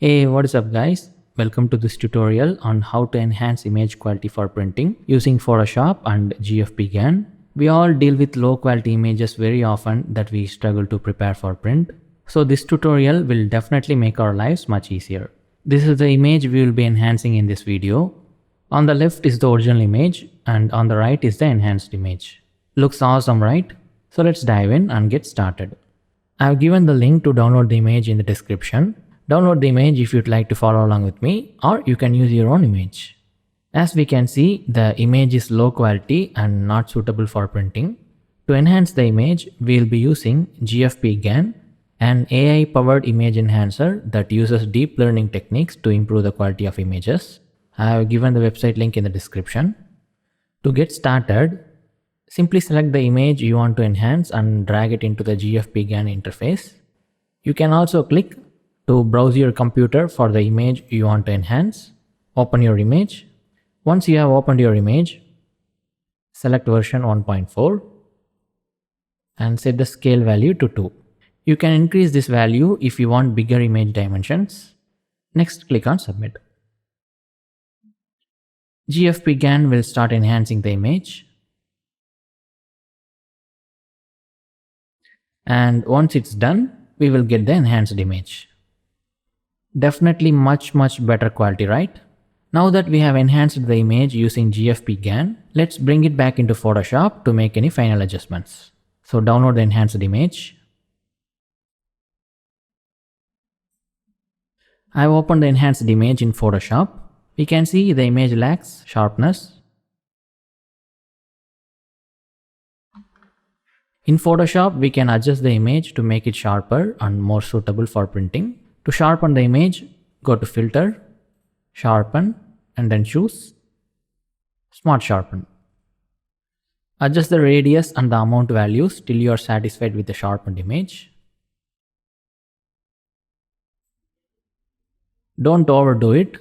Hey, what is up guys? Welcome to this tutorial on how to enhance image quality for printing using Photoshop and GFPGAN. We all deal with low quality images very often that we struggle to prepare for print. So this tutorial will definitely make our lives much easier. This is the image we will be enhancing in this video. On the left is the original image and on the right is the enhanced image. Looks awesome, right? So let's dive in and get started. I have given the link to download the image in the description. Download the image if you'd like to follow along with me, or you can use your own image. As we can see, the image is low quality and not suitable for printing. To enhance the image, we'll be using GFPGAN, an AI-powered image enhancer that uses deep learning techniques to improve the quality of images. I have given the website link in the description. To get started, simply select the image you want to enhance and drag it into the GFPGAN interface. You can also click to browse your computer for the image you want to enhance. Open your image. Once you have opened your image, select version 1.4 and set the scale value to 2. You can increase this value if you want bigger image dimensions. Next, click on Submit. GFPGAN will start enhancing the image. And once it's done, we will get the enhanced image. Definitely much better quality, right? Now that we have enhanced the image using GFPGAN, let's bring it back into Photoshop to make any final adjustments. So download the enhanced image. I've opened the enhanced image in Photoshop. We can see the image lacks sharpness. In Photoshop, we can adjust the image to make it sharper and more suitable for printing. To sharpen the image, go to Filter, Sharpen, and then choose Smart Sharpen. Adjust the radius and the amount values till you are satisfied with the sharpened image. Don't overdo it.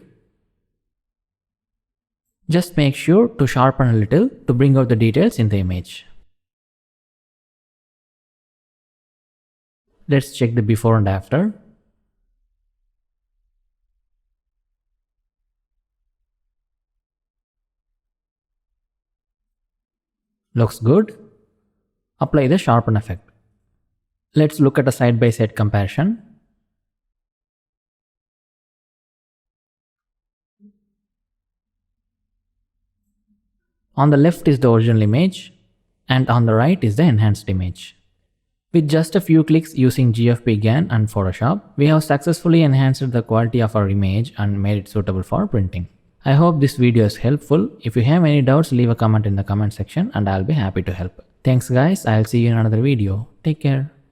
Just make sure to sharpen a little to bring out the details in the image. Let's check the before and after. Looks good. Apply the sharpen effect. Let's look at a side-by-side comparison. On the left is the original image and on the right is the enhanced image. With just a few clicks using GFPGAN and Photoshop, we have successfully enhanced the quality of our image and made it suitable for printing. I hope this video is helpful. If you have any doubts, leave a comment in the comment section and I'll be happy to help. Thanks guys, I'll see you in another video. Take care.